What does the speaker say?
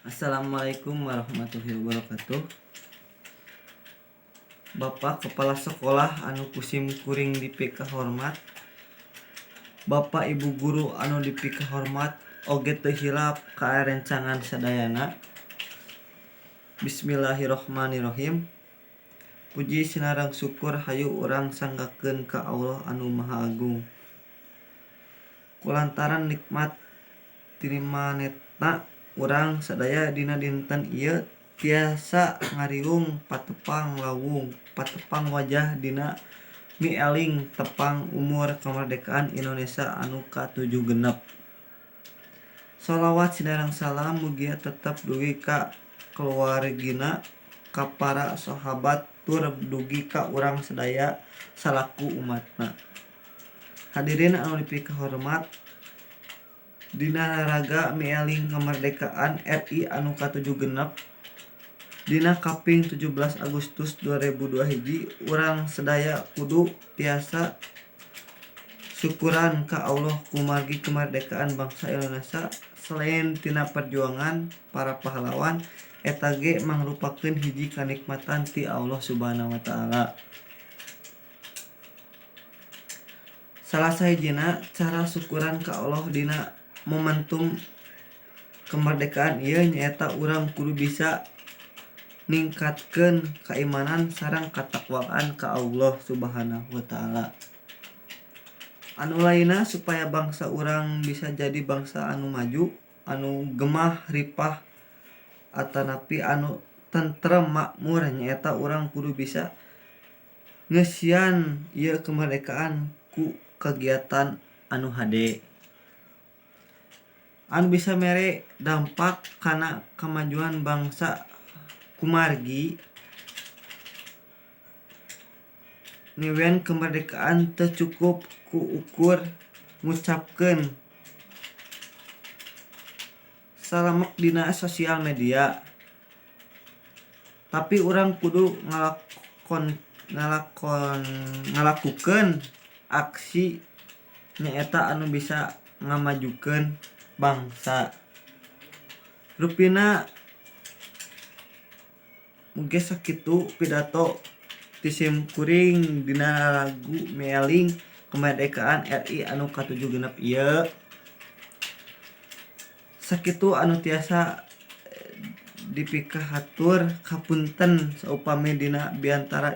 Assalamualaikum warahmatullahi wabarakatuh. Bapak Kepala Sekolah anu kusim kuring dipika hormat, Bapak Ibu Guru anu dipika hormat, oge teu hilap ka rencangan sadayana. Bismillahirrohmanirrohim. Puji sinareng syukur hayu urang sanggakeun ka Allah anu Maha Agung. Kulantaran nikmat tinimanetna urang sadaya dina dinten ieu tiasa ngariung patepang lawung, patepang wajah dina mieling tepang umur kamardikaan Indonesia anu ka-7 Sholawat sinareng salam mugia tetep dugi ka keluargina, ka para sahabat tur dugi ka urang sadaya salaku umatna. Hadirin anu dipika hormat, dina raga mieling kamardikaan RI anu ka-7 dina kaping 17 Agustus 2021 urang sadaya kudu tiasa syukuran ka Allah ku margi kemerdekaan bangsa Indonesia. Selain tina perjuangan para pahlawan, eta ge mangrupakeun hiji kanikmatan ti Allah Subhanahu wa taala. Salah sahijina cara syukuran ka Allah dina momentum kemerdekaan ieu nyaeta urang kudu bisa ningkatkeun keimanan sareng katakwaan ka Allah Subhanahu wa taala. Anu lainna supaya bangsa urang bisa jadi bangsa anu maju, anu gemah ripah atanapi anu tentrem makmur nyaeta urang kudu bisa ngeusian ieu kemerdekaan ku kagiatan anu hade, anu bisa mere dampak kana kamajuan bangsa kumargi ngeuen kemerdekaan teu cukup ku ukur ngucapkeun salamek dina sosial media, tapi urang kudu ngalakukeun aksi nyaeta anu bisa ngamajukeun bangsa. Rupina mugi sakitu pidato ti sim kuring dina lagu mieling kemerdekaan RI anu ka-7 ieu. Sakitu anu tiasa dipika hatur kapunten saupami dina biantara